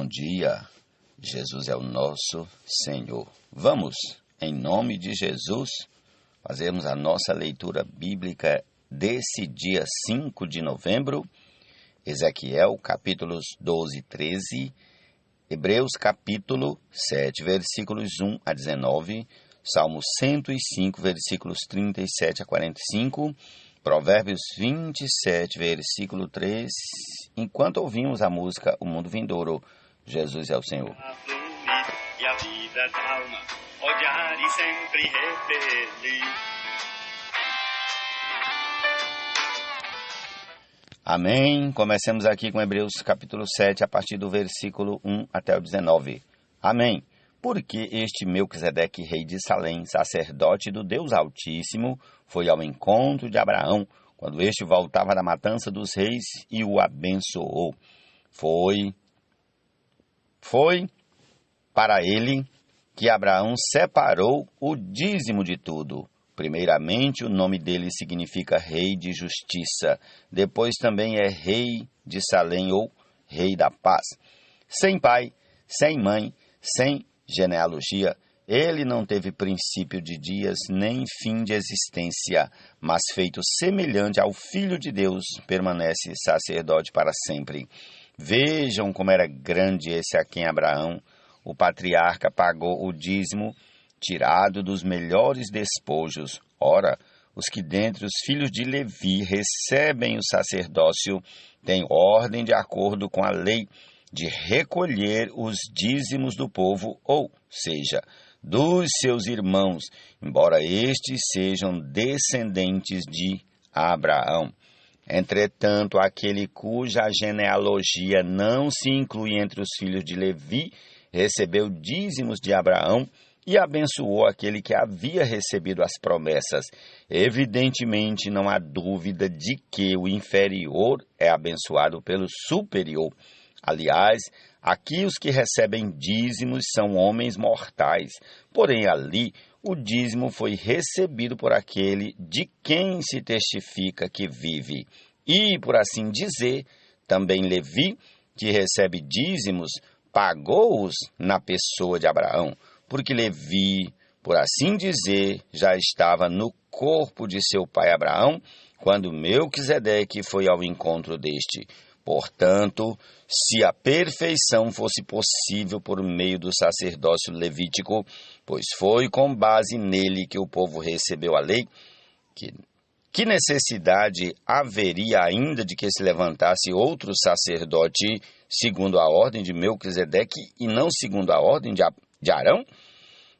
dia, Jesus é o nosso Senhor. Vamos, em nome de Jesus, fazermos a nossa leitura bíblica desse dia 5 de novembro, Ezequiel, capítulos 12 e 13, Hebreus, capítulo 7, versículos 1 a 19, Salmo 105, versículos 37 a 45, Provérbios 27, versículo 3, enquanto ouvimos a música O Mundo Vindouro, Jesus é o Senhor. E a vida calma, olhar e sempre repetir. Amém. Comecemos aqui com Hebreus capítulo 7, a partir do versículo 1 até o 19. Amém. Porque este Melquisedeque, rei de Salém, sacerdote do Deus Altíssimo, foi ao encontro de Abraão, quando este voltava da matança dos reis e o abençoou. Foi para ele que Abraão separou o dízimo de tudo. Primeiramente, o nome dele significa rei de justiça. Depois também é rei de Salém ou rei da paz. Sem pai, sem mãe, sem genealogia, ele não teve princípio de dias nem fim de existência, mas feito semelhante ao Filho de Deus, permanece sacerdote para sempre. Vejam como era grande esse a quem Abraão, o patriarca, pagou o dízimo, tirado dos melhores despojos. Ora, os que dentre os filhos de Levi recebem o sacerdócio têm ordem de acordo com a lei de recolher os dízimos do povo, ou seja, dos seus irmãos, embora estes sejam descendentes de Abraão. Entretanto, aquele cuja genealogia não se inclui entre os filhos de Levi, recebeu dízimos de Abraão e abençoou aquele que havia recebido as promessas. Evidentemente, não há dúvida de que o inferior é abençoado pelo superior. Aliás, aqui os que recebem dízimos são homens mortais, porém ali o dízimo foi recebido por aquele de quem se testifica que vive. E, por assim dizer, também Levi, que recebe dízimos, pagou-os na pessoa de Abraão, porque Levi, por assim dizer, já estava no corpo de seu pai Abraão, quando Melquisedeque foi ao encontro deste. Portanto, se a perfeição fosse possível por meio do sacerdócio levítico, pois foi com base nele que o povo recebeu a lei, que necessidade haveria ainda de que se levantasse outro sacerdote segundo a ordem de Melquisedeque e não segundo a ordem de Arão?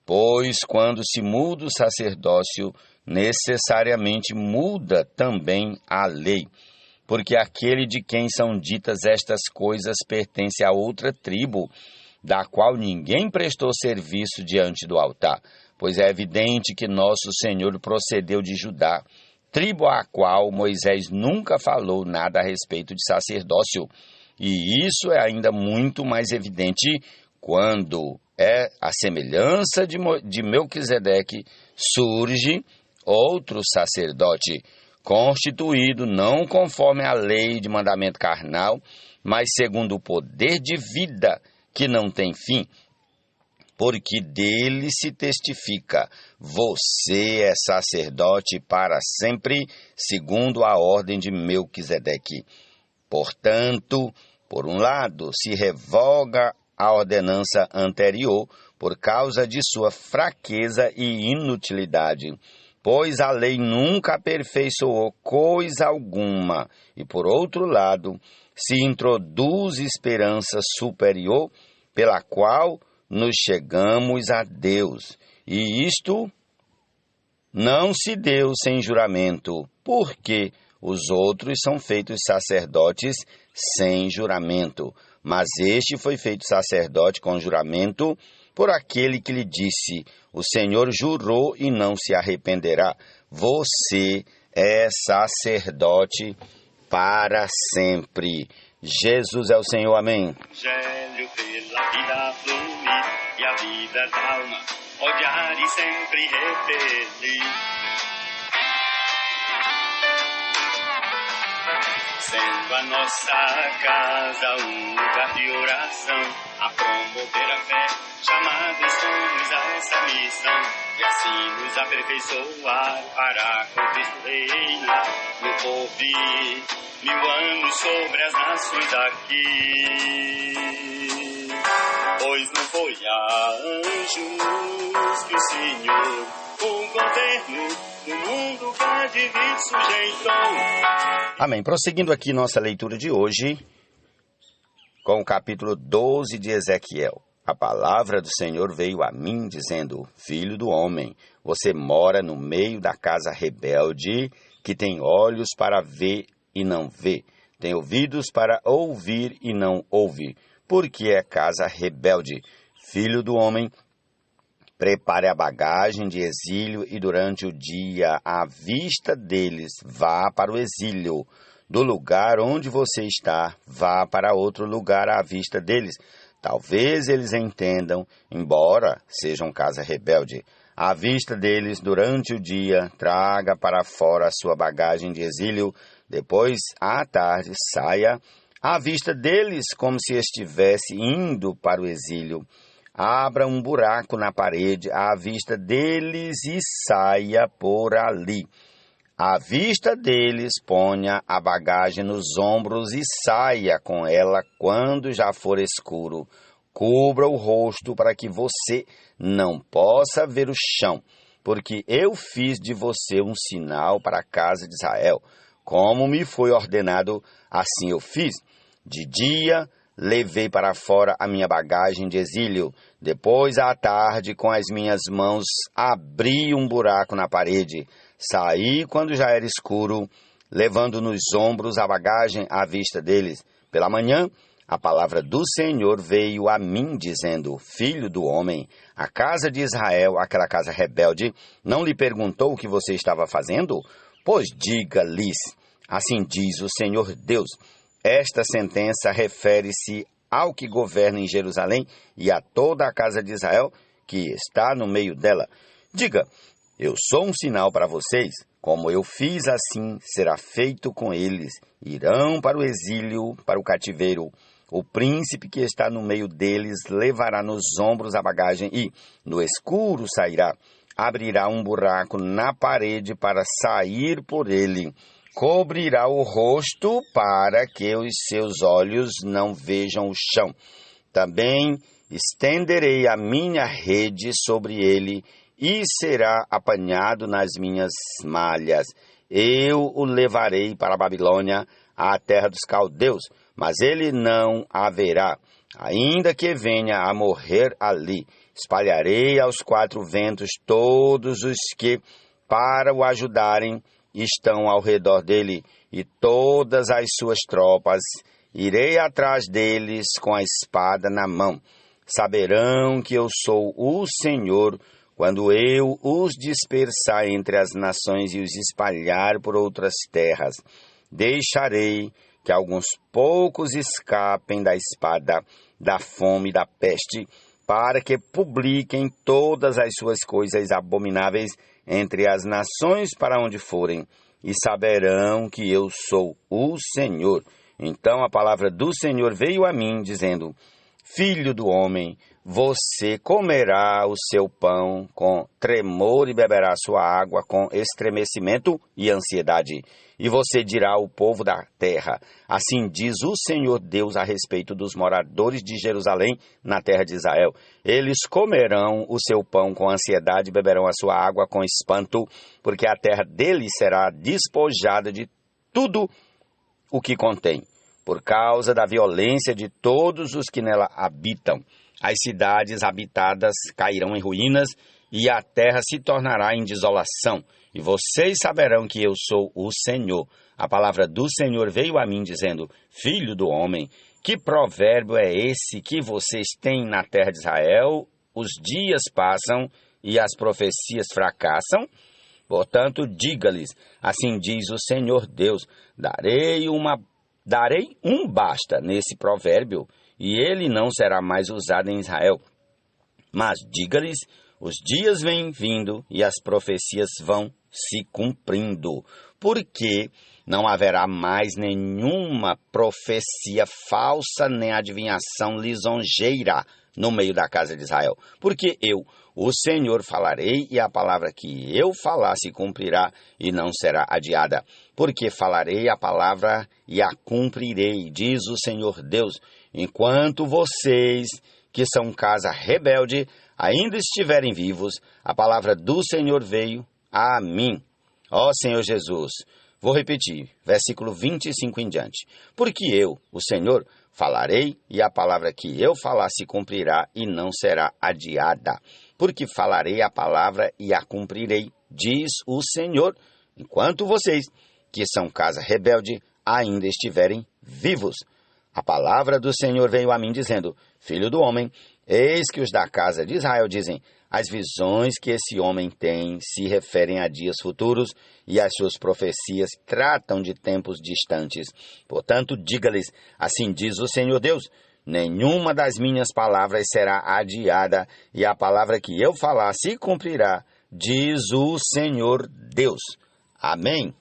Pois quando se muda o sacerdócio, necessariamente muda também a lei. Porque aquele de quem são ditas estas coisas pertence a outra tribo, da qual ninguém prestou serviço diante do altar, pois é evidente que nosso Senhor procedeu de Judá, tribo à qual Moisés nunca falou nada a respeito de sacerdócio. E isso é ainda muito mais evidente quando a semelhança de Melquisedeque surge outro sacerdote, constituído não conforme a lei de mandamento carnal, mas segundo o poder de vida que não tem fim, porque dele se testifica: você é sacerdote para sempre, segundo a ordem de Melquisedeque. Portanto, por um lado, se revoga a ordenança anterior por causa de sua fraqueza e inutilidade, pois a lei nunca aperfeiçoou coisa alguma, e por outro lado, se introduz esperança superior, pela qual nos chegamos a Deus. E isto não se deu sem juramento, porque os outros são feitos sacerdotes sem juramento, mas este foi feito sacerdote com juramento por aquele que lhe disse: o Senhor jurou e não se arrependerá. Você é sacerdote para sempre. Jesus é o Senhor, amém. Evangelho pela vida fluir e a vida calma, olhar e sempre repetir. Sempre a nossa casa um lugar de oração, a promover a fé, chamados somos a essa missão, e assim nos aperfeiçoar para com Cristo reinar, no porvir, 1000 anos sobre as nações aqui. Pois não foi a anjos que o Senhor, o governo do mundo vai vir sujeitou. Amém. Prosseguindo aqui nossa leitura de hoje, com o capítulo 12 de Ezequiel. A palavra do Senhor veio a mim, dizendo: Filho do homem, você mora no meio da casa rebelde, que tem olhos para ver e não vê, tem ouvidos para ouvir e não ouve, porque é casa rebelde. Filho do homem, prepare a bagagem de exílio e durante o dia, à vista deles, vá para o exílio. Do lugar onde você está, vá para outro lugar à vista deles. Talvez eles entendam, embora sejam casa rebelde. À vista deles, durante o dia, traga para fora a sua bagagem de exílio. Depois, à tarde, saia à vista deles como se estivesse indo para o exílio. Abra um buraco na parede à vista deles e saia por ali. À vista deles, ponha a bagagem nos ombros e saia com ela quando já for escuro. Cubra o rosto para que você não possa ver o chão, porque eu fiz de você um sinal para a casa de Israel. Como me foi ordenado, assim eu fiz. De dia, levei para fora a minha bagagem de exílio. Depois, à tarde, com as minhas mãos, abri um buraco na parede. Saí quando já era escuro, levando nos ombros a bagagem à vista deles. Pela manhã, a palavra do Senhor veio a mim, dizendo: Filho do homem, a casa de Israel, aquela casa rebelde, não lhe perguntou o que você estava fazendo? Pois diga-lhes, assim diz o Senhor Deus. Esta sentença refere-se ao que governa em Jerusalém e a toda a casa de Israel que está no meio dela. Diga: eu sou um sinal para vocês. Como eu fiz, assim será feito com eles. Irão para o exílio, para o cativeiro. O príncipe que está no meio deles levará nos ombros a bagagem e, no escuro, sairá. Abrirá um buraco na parede para sair por ele. Cobrirá o rosto para que os seus olhos não vejam o chão. Também estenderei a minha rede sobre ele e será apanhado nas minhas malhas. Eu o levarei para a Babilônia, à terra dos caldeus, mas ele não haverá, ainda que venha a morrer ali. Espalharei aos 4 ventos todos os que, para o ajudarem, estão ao redor dele, e todas as suas tropas. Irei atrás deles com a espada na mão. Saberão que eu sou o Senhor, quando eu os dispersar entre as nações e os espalhar por outras terras. Deixarei que alguns poucos escapem da espada, da fome e da peste, para que publiquem todas as suas coisas abomináveis entre as nações para onde forem, e saberão que eu sou o Senhor. Então a palavra do Senhor veio a mim, dizendo: Filho do homem, você comerá o seu pão com tremor e beberá sua água com estremecimento e ansiedade. E você dirá ao povo da terra: assim diz o Senhor Deus a respeito dos moradores de Jerusalém na terra de Israel. Eles comerão o seu pão com ansiedade e beberão a sua água com espanto, porque a terra deles será despojada de tudo o que contém, por causa da violência de todos os que nela habitam. As cidades habitadas cairão em ruínas e a terra se tornará em desolação. E vocês saberão que eu sou o Senhor. A palavra do Senhor veio a mim dizendo: Filho do homem, que provérbio é esse que vocês têm na terra de Israel? Os dias passam e as profecias fracassam? Portanto, diga-lhes: assim diz o Senhor Deus, darei um basta nesse provérbio, e ele não será mais usado em Israel. Mas diga-lhes: os dias vêm vindo e as profecias vão se cumprindo. Porque Não haverá mais nenhuma profecia falsa nem adivinhação lisonjeira no meio da casa de Israel. Porque eu, o Senhor, falarei e a palavra que eu falar se cumprirá e não será adiada. Porque falarei a palavra e a cumprirei, diz o Senhor Deus, enquanto vocês, que são casa rebelde, ainda estiverem vivos, a palavra do Senhor veio a mim. Ó Senhor Jesus, vou repetir, versículo 25 em diante. Porque eu, o Senhor, falarei e a palavra que eu falar se cumprirá e não será adiada. Porque falarei a palavra e a cumprirei, diz o Senhor, enquanto vocês, que são casa rebelde, ainda estiverem vivos. A palavra do Senhor veio a mim dizendo, filho do homem, eis que os da casa de Israel dizem, as visões que esse homem tem se referem a dias futuros e as suas profecias tratam de tempos distantes. Portanto, diga-lhes, assim diz o Senhor Deus, nenhuma das minhas palavras será adiada e a palavra que eu falar se cumprirá, diz o Senhor Deus. Amém.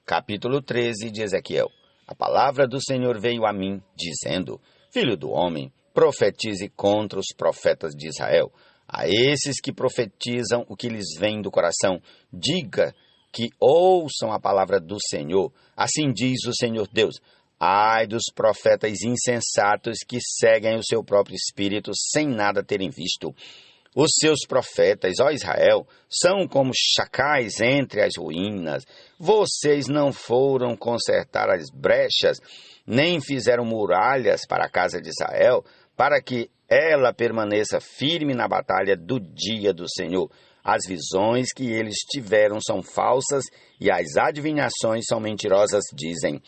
Capítulo 13 de Ezequiel. A palavra do Senhor veio a mim, dizendo, filho do homem, profetize contra os profetas de Israel. A esses que profetizam o que lhes vem do coração, diga que ouçam a palavra do Senhor. Assim diz o Senhor Deus, ai dos profetas insensatos que seguem o seu próprio espírito sem nada terem visto. Os seus profetas, ó Israel, são como chacais entre as ruínas. Vocês não foram consertar as brechas, nem fizeram muralhas para a casa de Israel, para que ela permaneça firme na batalha do dia do Senhor. As visões que eles tiveram são falsas e as adivinhações são mentirosas, dizem.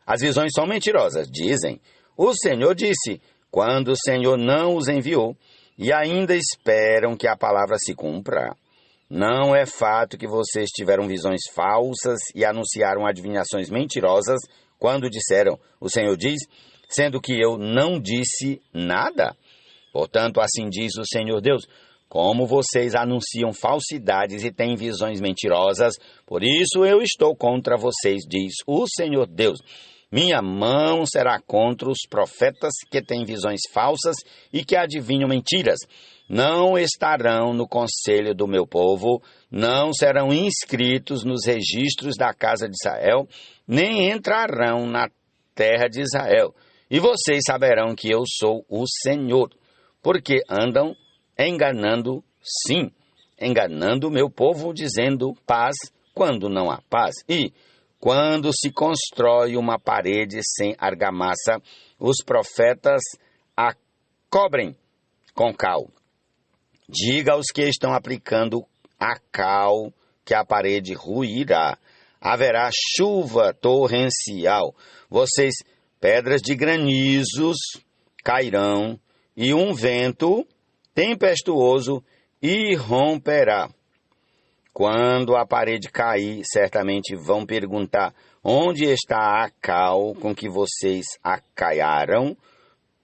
As visões são mentirosas, dizem. O Senhor disse, quando o Senhor não os enviou, e ainda esperam que a palavra se cumpra. Não é fato que vocês tiveram visões falsas e anunciaram adivinhações mentirosas quando disseram, o Senhor diz, sendo que eu não disse nada? Portanto, assim diz o Senhor Deus, como vocês anunciam falsidades e têm visões mentirosas, por isso eu estou contra vocês, diz o Senhor Deus. Minha mão será contra os profetas que têm visões falsas e que adivinham mentiras. Não estarão no conselho do meu povo, não serão inscritos nos registros da casa de Israel, nem entrarão na terra de Israel. E vocês saberão que eu sou o Senhor, porque andam enganando, sim, enganando o meu povo, dizendo paz quando não há paz. E quando se constrói uma parede sem argamassa, os profetas a cobrem com cal. Diga aos que estão aplicando a cal que a parede ruirá. Haverá chuva torrencial. Vocês, pedras de granizos, cairão, e um vento tempestuoso irromperá. Quando a parede cair, certamente vão perguntar, onde está a cal com que vocês a caiaram?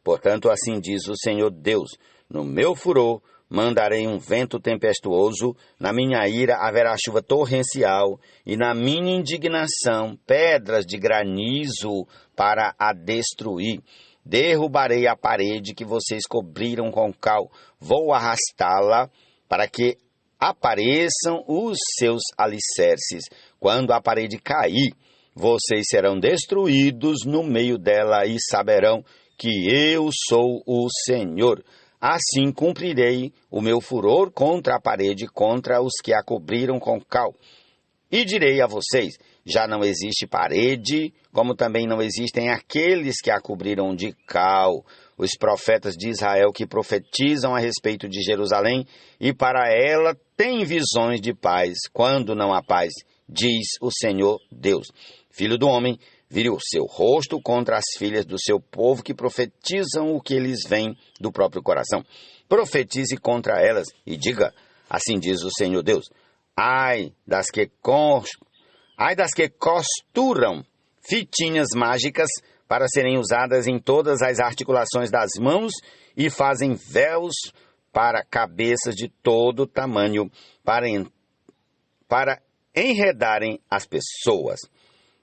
Portanto, assim diz o Senhor Deus, no meu furor mandarei um vento tempestuoso, na minha ira haverá chuva torrencial, e na minha indignação pedras de granizo para a destruir. Derrubarei a parede que vocês cobriram com cal, vou arrastá-la para que apareçam os seus alicerces. Quando a parede cair, vocês serão destruídos no meio dela e saberão que eu sou o Senhor. Assim cumprirei o meu furor contra a parede, contra os que a cobriram com cal. E direi a vocês, já não existe parede, como também não existem aqueles que a cobriram de cal. Os profetas de Israel que profetizam a respeito de Jerusalém, e para ela têm visões de paz, quando não há paz, diz o Senhor Deus. Filho do homem, vire o seu rosto contra as filhas do seu povo que profetizam o que lhes vem do próprio coração. Profetize contra elas e diga, assim diz o Senhor Deus, ai das que costuram fitinhas mágicas para serem usadas em todas as articulações das mãos e fazem véus para cabeças de todo tamanho, para enredarem as pessoas.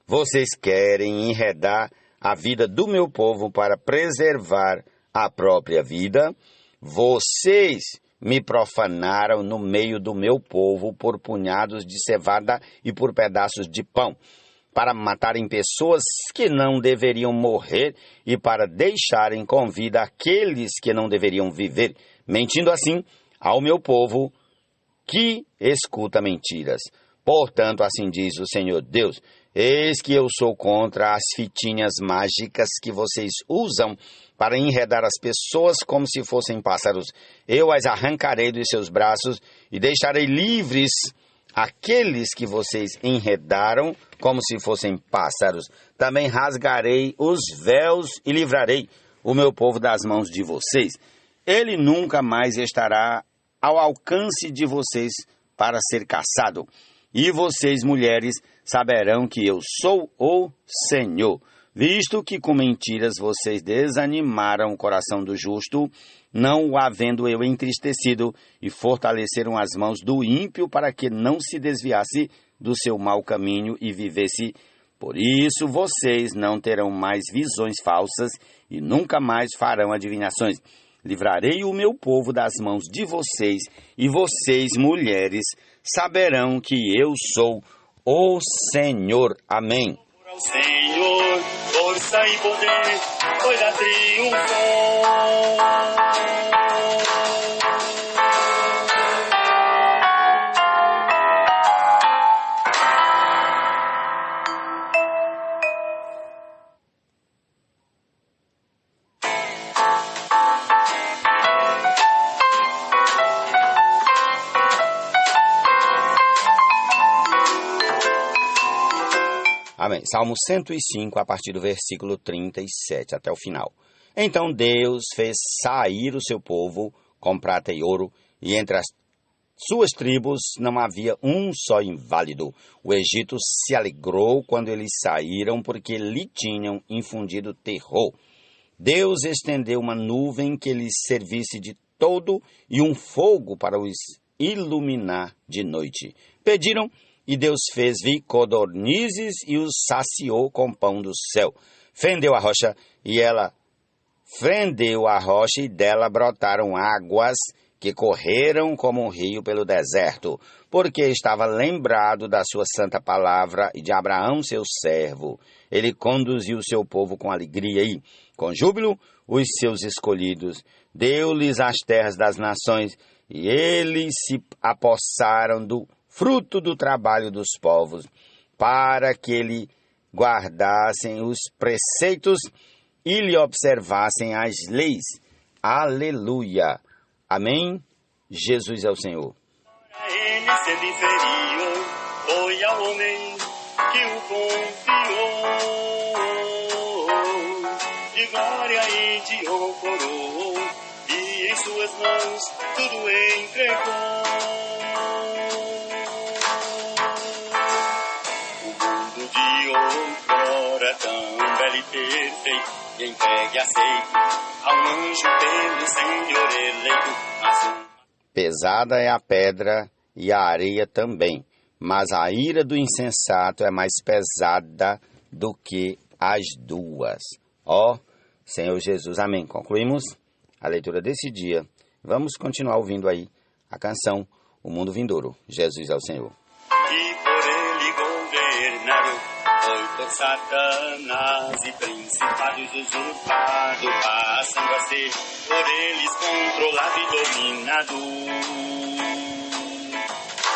Vocês querem enredar a vida do meu povo para preservar a própria vida? Vocês me profanaram no meio do meu povo por punhados de cevada e por pedaços de pão, para matarem pessoas que não deveriam morrer e para deixarem com vida aqueles que não deveriam viver, mentindo assim ao meu povo que escuta mentiras. Portanto, assim diz o Senhor Deus: eis que eu sou contra as fitinhas mágicas que vocês usam para enredar as pessoas como se fossem pássaros. Eu as arrancarei dos seus braços e deixarei livres aqueles que vocês enredaram como se fossem pássaros. Também rasgarei os véus e livrarei o meu povo das mãos de vocês. Ele nunca mais estará ao alcance de vocês para ser caçado. E vocês, mulheres, saberão que eu sou o Senhor, visto que com mentiras vocês desanimaram o coração do justo, não o havendo eu entristecido, e fortaleceram as mãos do ímpio para que não se desviasse do seu mau caminho e vivesse. Por isso vocês não terão mais visões falsas e nunca mais farão adivinhações. Livrarei o meu povo das mãos de vocês, e vocês, mulheres, saberão que eu sou o Senhor. Amém. Ao Senhor, força e poder, coisa triunfou. Amém. Salmo 105, a partir do versículo 37 até o final. Então Deus fez sair o seu povo com prata e ouro, e entre as suas tribos não havia um só inválido. O Egito se alegrou quando eles saíram, porque lhe tinham infundido terror. Deus estendeu uma nuvem que lhes servisse de todo e um fogo para os iluminar de noite. Pediram, e Deus fez vir codornizes e os saciou com pão do céu. Fendeu a rocha e dela brotaram águas que correram como um rio pelo deserto, porque estava lembrado da sua santa palavra e de Abraão seu servo. Ele conduziu o seu povo com alegria e, com júbilo, os seus escolhidos. Deu-lhes as terras das nações, e eles se apossaram do fruto do trabalho dos povos, para que lhe guardassem os preceitos e lhe observassem as leis. Aleluia. Amém. Jesus é o Senhor. Ele sendo inferior, foi ao homem que o confiou. De glória e de honra coroou, e em suas mãos tudo entregou. Outrora tão belo e perfeito, e entregue aceito a um anjo pelo Senhor eleito. Pesada é a pedra e a areia também, mas a ira do insensato é mais pesada do que as duas. Ó Senhor Jesus, amém. Concluímos a leitura desse dia. Vamos continuar ouvindo aí a canção O Mundo Vindouro. Jesus é o Senhor. E por ele governaram, foi por Satanás e principados usurpado, passando a ser por eles controlado e dominado.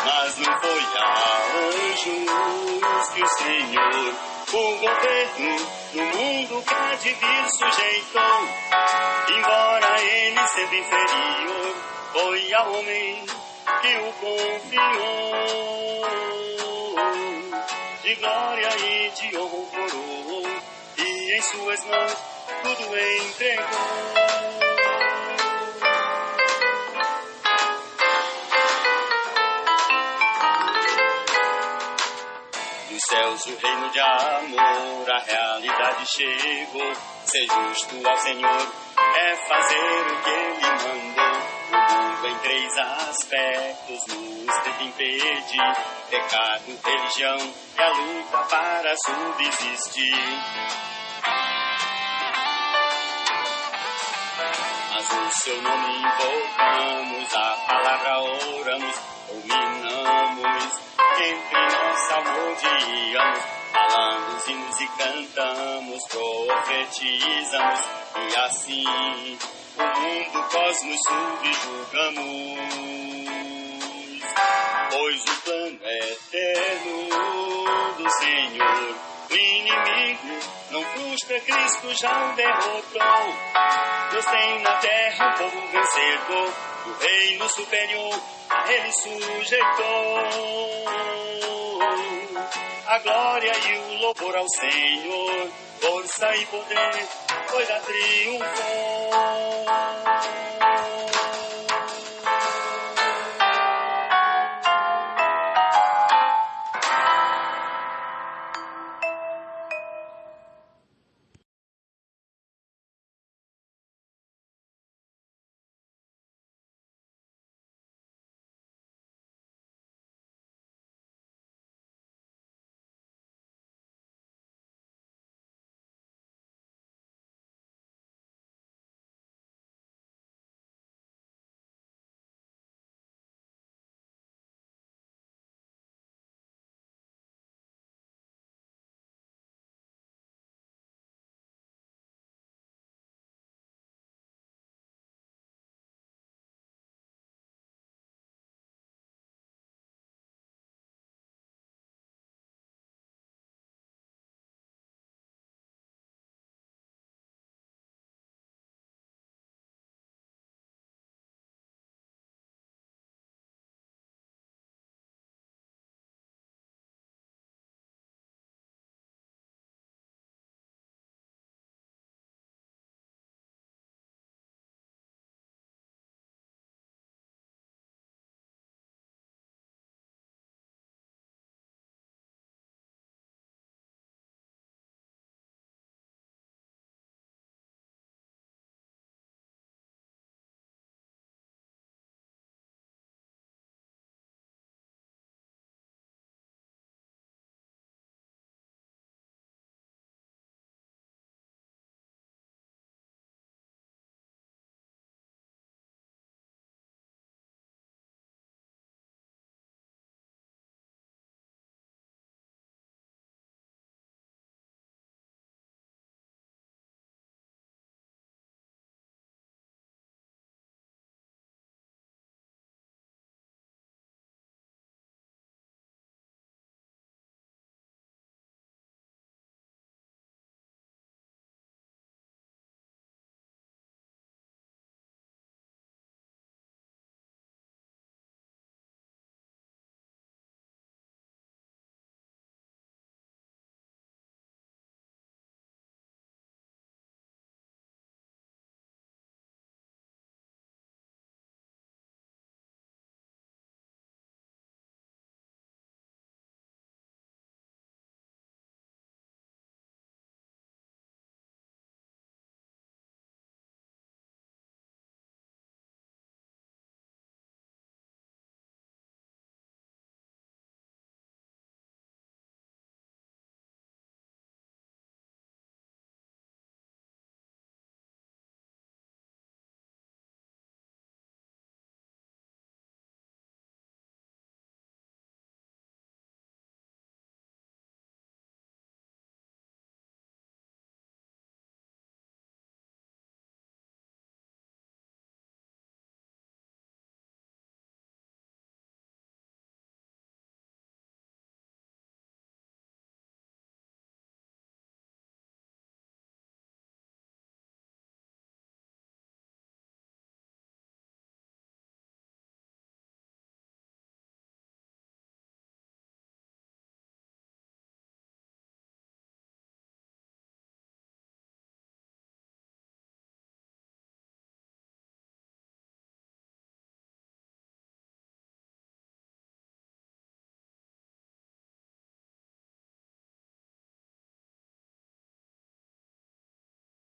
Mas não foi a anjos que o Senhor, o governo do mundo que há de vir sujeitou. Embora ele sendo inferior, foi ao homem que o confiou. De glória e de honra coroou, e em suas mãos tudo entregou. Dos céus o reino de amor, a realidade chegou. Ser justo ao Senhor é fazer o que Ele mandou. O mundo em três aspectos nos tenta impedir: pecado, religião e a luta para subsistir. Mas o seu nome invocamos, a palavra oramos, dominamos, entre nós salmodiamos, falando os hinos e cantamos, profetizamos, e assim o mundo, o cosmos subjugamos. Pois o plano eterno do Senhor, o inimigo não frustra, Cristo já o derrotou. Deus tem na terra um povo vencedor, o reino superior a ele sujeitou. A glória e o louvor ao Senhor, força e poder, pois já triunfou.